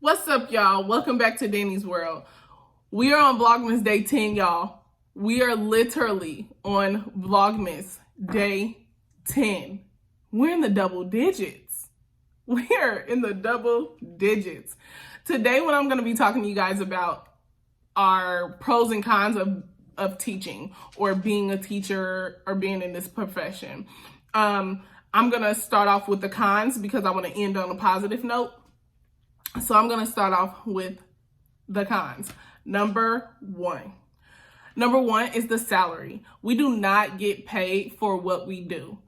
What's up, y'all? Welcome back to Dani's World. We are on Vlogmas day 10, y'all. We are literally on Vlogmas day 10. We're in the double digits. We are in the double digits. Today, what I'm going to be talking to you guys about are pros and cons of teaching or being a teacher or being in this profession. I'm going to start off with the cons because I want to end on a positive note. So I'm going to start off with the cons. Number one is the salary. We do not get paid for what we do.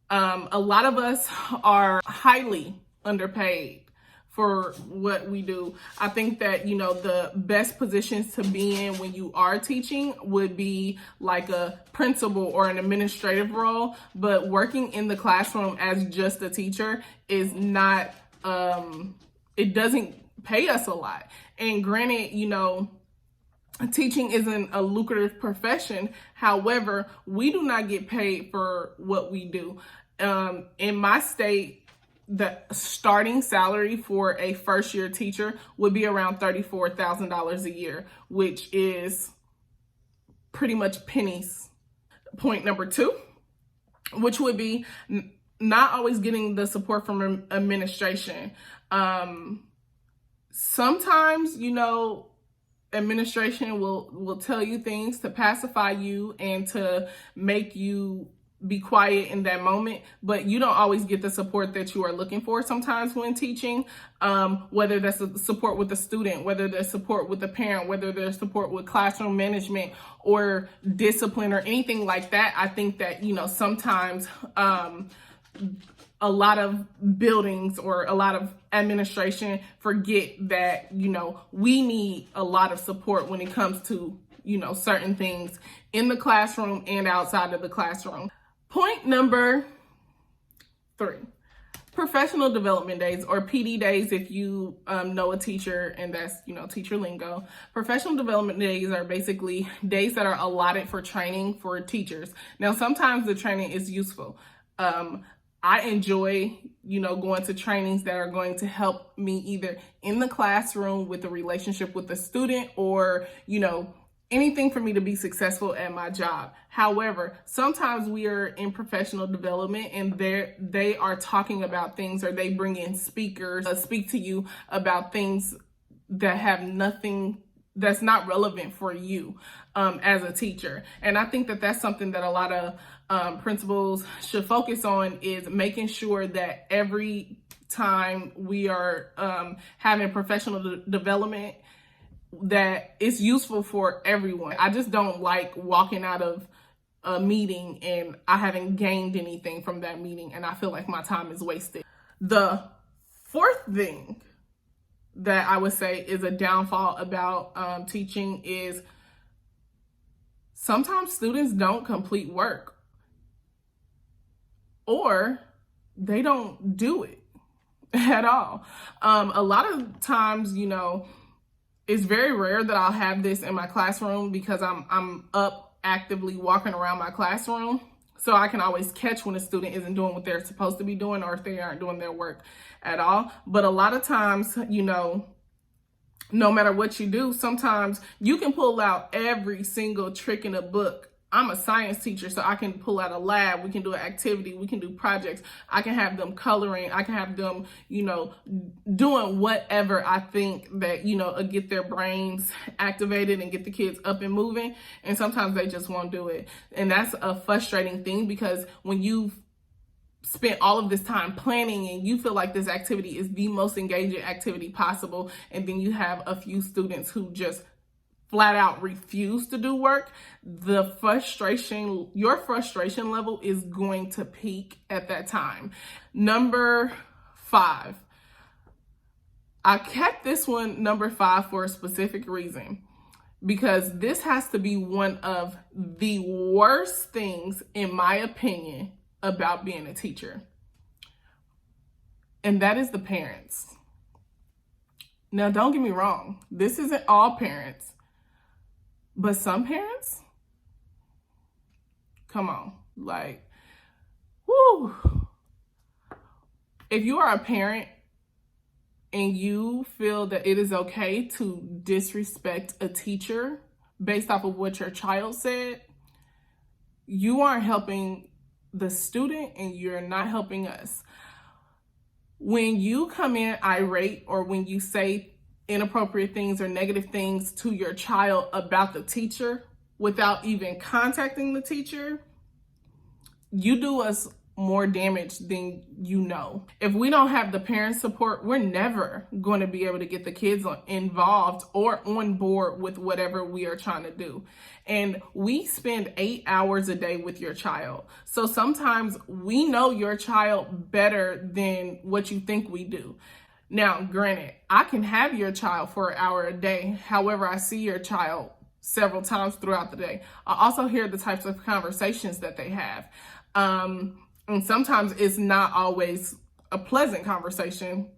A lot of us are highly underpaid for what we do. I think that, the best positions to be in when you are teaching would be like a principal or an administrative role, but working in the classroom as just a teacher is not, it doesn't pay us a lot. And granted, teaching isn't a lucrative profession. However, we do not get paid for what we do. In my state, the starting salary for a first year teacher would be around $34,000 a year, which is pretty much pennies. Point number two, which would be not always getting the support from administration. Sometimes, administration will tell you things to pacify you and to make you be quiet in that moment, but you don't always get the support that you are looking for sometimes when teaching, whether that's support with the student, whether there's support with the parent, whether there's support with classroom management or discipline or anything like that. I think that, sometimes a lot of buildings or a lot of administration forget that, we need a lot of support when it comes to, certain things in the classroom and outside of the classroom. Point number 3, professional development days, or PD days if you know a teacher, and that's, teacher lingo. Professional development days are basically days that are allotted for training for teachers. Now, sometimes the training is useful. I enjoy, going to trainings that are going to help me either in the classroom with the relationship with the student or, anything for me to be successful at my job. However, sometimes we are in professional development and they are talking about things, or they bring in speakers, speak to you about things that have nothing, that's not relevant for you as a teacher. And I think that that's something that a lot of principals should focus on, is making sure that every time we are having professional development, that it's useful for everyone. I just don't like walking out of a meeting and I haven't gained anything from that meeting and I feel like my time is wasted. The fourth thing that I would say is a downfall about teaching is sometimes students don't complete work, or they don't do it at all. A lot of times, it's very rare that I'll have this in my classroom because I'm up actively walking around my classroom. So I can always catch when a student isn't doing what they're supposed to be doing, or if they aren't doing their work at all. But a lot of times, no matter what you do, sometimes you can pull out every single trick in a book. I'm a science teacher, so I can pull out a lab. We can do an activity. We can do projects. I can have them coloring. I can have them, doing whatever I think that, get their brains activated and get the kids up and moving. And sometimes they just won't do it. And that's a frustrating thing, because when you've spent all of this time planning and you feel like this activity is the most engaging activity possible, and then you have a few students who just flat out refuse to do work, your frustration level is going to peak at that time. Number 5. I kept this one number 5 for a specific reason, because this has to be one of the worst things, in my opinion, about being a teacher. And that is the parents. Now, don't get me wrong. This isn't all parents. But some parents, come on, whoo. If you are a parent and you feel that it is okay to disrespect a teacher based off of what your child said, you aren't helping the student and you're not helping us. When you come in irate or when you say inappropriate things or negative things to your child about the teacher without even contacting the teacher, you do us more damage than you know. If we don't have the parent support, we're never going to be able to get the kids involved or on board with whatever we are trying to do. And we spend 8 hours a day with your child. So sometimes we know your child better than what you think we do. Now, granted, I can have your child for an hour a day. However, I see your child several times throughout the day. I also hear the types of conversations that they have. And sometimes it's not always a pleasant conversation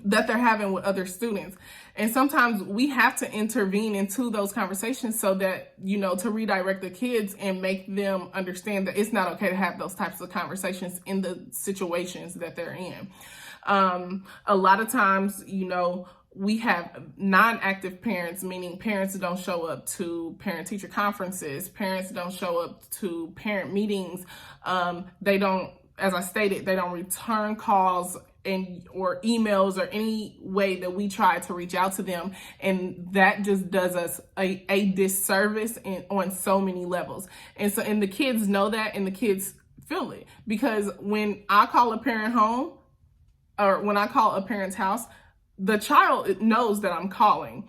that they're having with other students. And sometimes we have to intervene into those conversations so that, to redirect the kids and make them understand that it's not okay to have those types of conversations in the situations that they're in. A lot of times, we have non-active parents, meaning parents don't show up to parent-teacher conferences, parents don't show up to parent meetings. They don't, as I stated, they don't return calls or emails or any way that we try to reach out to them. And that just does us a disservice on so many levels. And the kids know that, and the kids feel it, because when I call a parent home or when I call a parent's house, the child knows that I'm calling.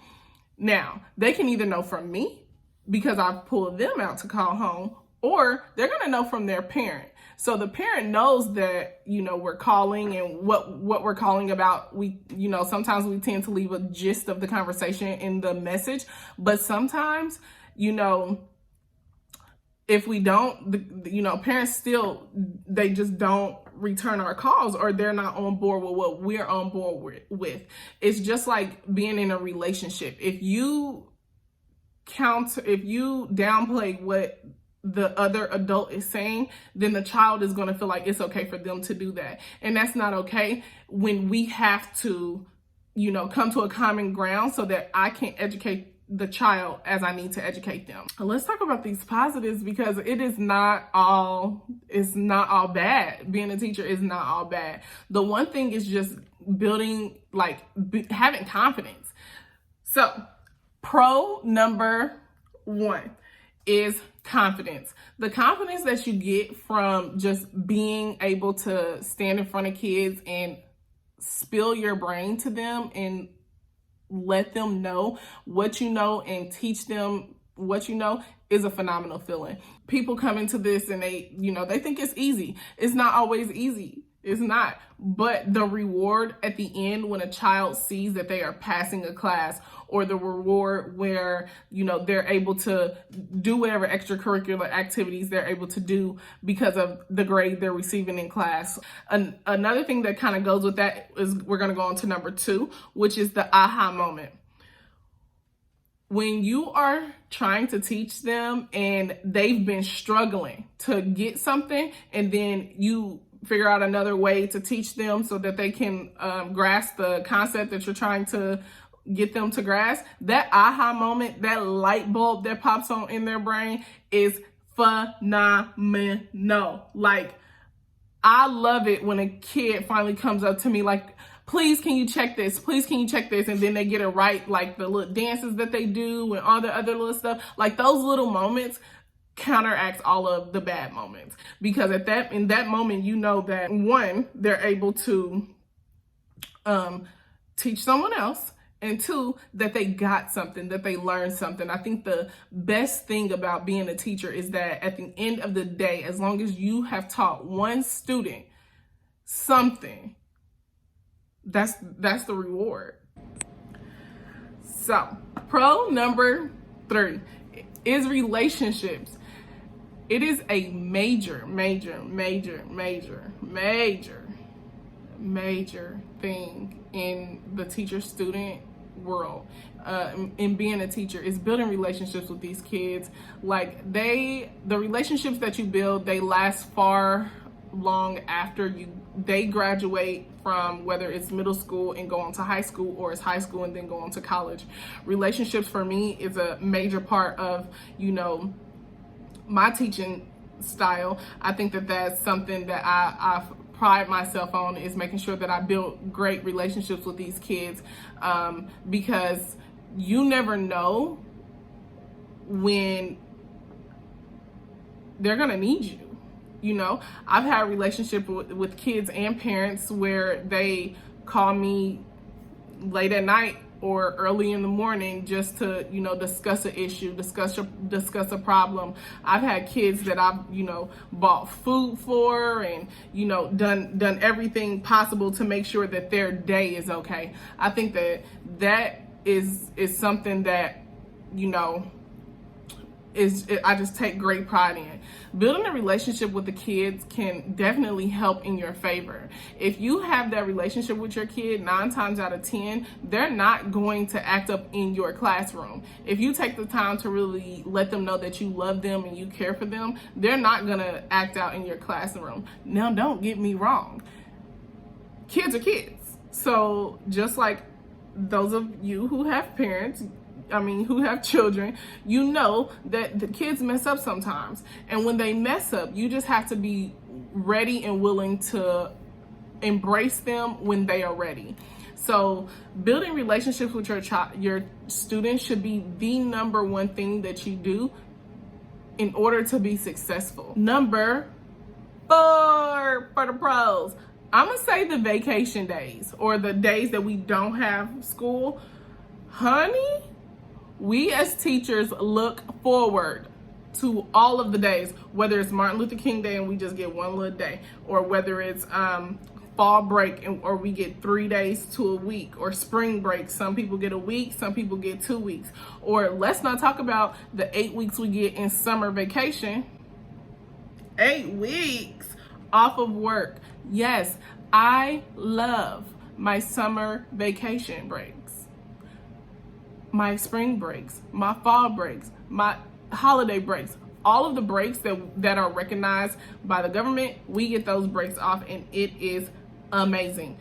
Now, they can either know from me because I've pulled them out to call home, or they're going to know from their parent. So the parent knows that, we're calling and what we're calling about. We, sometimes we tend to leave a gist of the conversation in the message, but sometimes, if we don't, parents still, they just don't return our calls, or they're not on board with what we're on board with. It's just like being in a relationship. If you downplay what the other adult is saying, then the child is going to feel like it's okay for them to do that. And that's not okay when we have to, come to a common ground so that I can educate the child as I need to educate them. Let's talk about these positives, because it's not all bad. Being a teacher is not all bad. The one thing is just building, having confidence. So pro number 1 is confidence. The confidence that you get from just being able to stand in front of kids and spill your brain to them and let them know what you know and teach them what you know is a phenomenal feeling. People come into this and they think it's easy. It's not always easy. It's not. But the reward at the end, when a child sees that they are passing a class, or the reward where, they're able to do whatever extracurricular activities they're able to do because of the grade they're receiving in class. Another thing that kind of goes with that is we're going to go on to number 2, which is the aha moment. When you are trying to teach them and they've been struggling to get something, and then you figure out another way to teach them so that they can grasp the concept that you're trying to get them to grasp, that aha moment, that light bulb that pops on in their brain is phenomenal. I love it when a kid finally comes up to me like, please, can you check this? Please, can you check this? And then they get it right, like the little dances that they do and all the other little stuff. Those little moments counteracts all of the bad moments, because in that moment, that 1, they're able to teach someone else, and 2, that they got something, that they learned something. I think the best thing about being a teacher is that at the end of the day, as long as you have taught one student something, that's the reward. So, pro number 3 is relationships. It is a major thing in the teacher-student world. In being a teacher, is building relationships with these kids. The relationships that you build, they last far long after you they graduate from, whether it's middle school and go on to high school, or it's high school and then go on to college. Relationships for me is a major part of, my teaching style. I think that that's something that I pride myself on, is making sure that I build great relationships with these kids, because you never know when they're gonna need you. I've had a relationship with kids and parents where they call me late at night or early in the morning just to, discuss an issue, discuss a problem. I've had kids that I've, bought food for and, done everything possible to make sure that their day is okay. I think that is something that, I just take great pride in. Building a relationship with the kids can definitely help in your favor. If you have that relationship with your kid, 9 times out of 10, they're not going to act up in your classroom. If you take the time to really let them know that you love them and you care for them, they're not gonna act out in your classroom. Now, don't get me wrong. Kids are kids. So just like those of you who have parents, who have children, that the kids mess up sometimes. And when they mess up, you just have to be ready and willing to embrace them when they are ready. So building relationships with your students should be the number one thing that you do in order to be successful. Number 4 for the pros. I'm gonna say the vacation days, or the days that we don't have school. Honey, we as teachers look forward to all of the days, whether it's Martin Luther King Day and we just get one little day, or whether it's fall break or we get 3 days to a week, or spring break. Some people get a week, some people get 2 weeks. Or let's not talk about the 8 weeks we get in summer vacation. 8 weeks off of work. Yes, I love my summer vacation breaks, my spring breaks, my fall breaks, my holiday breaks. All of the breaks that are recognized by the government, we get those breaks off, and it is amazing.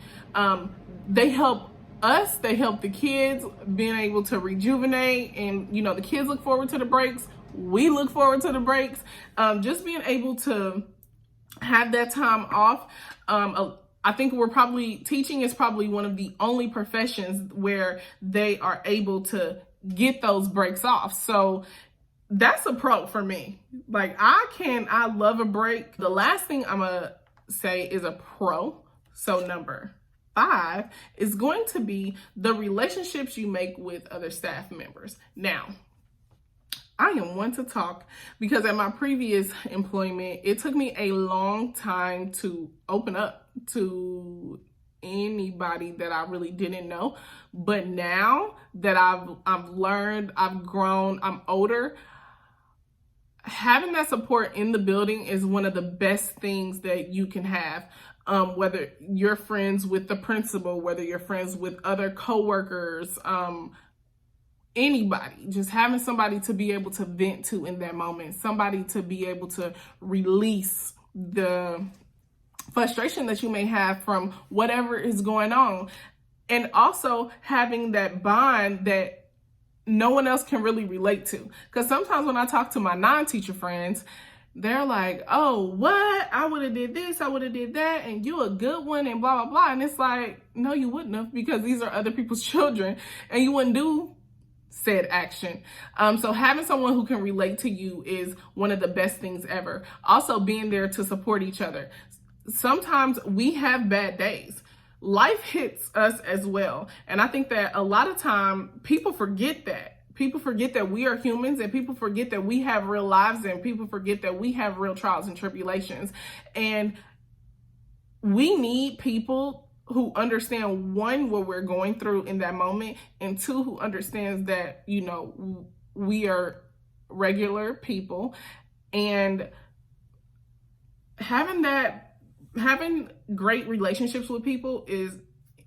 They help us, they help the kids being able to rejuvenate, and the kids look forward to the breaks. We look forward to the breaks. Just being able to have that time off. I think teaching is probably one of the only professions where they are able to get those breaks off. So that's a pro for me. Like I love a break. The last thing I'm gonna say is a pro. So number 5 is going to be the relationships you make with other staff members. Now, I am one to talk, because at my previous employment, it took me a long time to open up to anybody that I really didn't know. But now that I've learned, I've grown, I'm older, having that support in the building is one of the best things that you can have. Whether you're friends with the principal, whether you're friends with other coworkers, anybody, just having somebody to be able to vent to in that moment, somebody to be able to release the frustration that you may have from whatever is going on. And also having that bond that no one else can really relate to. Because sometimes when I talk to my non-teacher friends, they're like, oh, what? I would have did this, I would have did that, and you a good one, and blah, blah, blah. And it's like, no, you wouldn't have, because these are other people's children, and you wouldn't do said action. So having someone who can relate to you is one of the best things ever. Also being there to support each other. Sometimes we have bad days. Life hits us as well. And I think that a lot of time people forget that. People forget that we are humans, and people forget that we have real lives, and people forget that we have real trials and tribulations. And we need people who understand, one, what we're going through in that moment, and 2, who understands that, we are regular people. And having great relationships with people is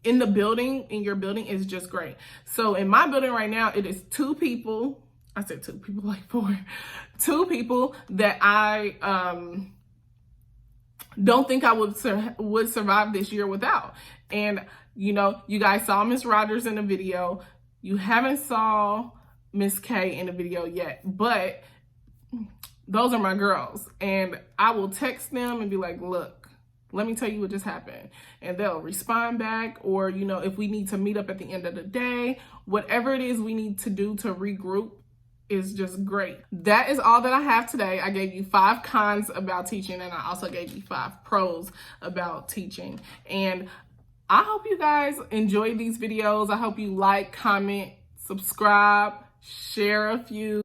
in your building is just great. So in my building right now, it is 2 people. I said 2 people, like 4. 2 people that I don't think I would survive this year without. And, you know, you guys saw Miss Rogers in the video. You haven't saw Miss K in the video yet, but those are my girls. And I will text them and be like, look, let me tell you what just happened. And they'll respond back, or, you know, if we need to meet up at the end of the day, whatever it is we need to do to regroup is just great. That is all that I have today. I gave you 5 cons about teaching, and I also gave you 5 pros about teaching. And I hope you guys enjoy these videos. I hope you like, comment, subscribe, share a few.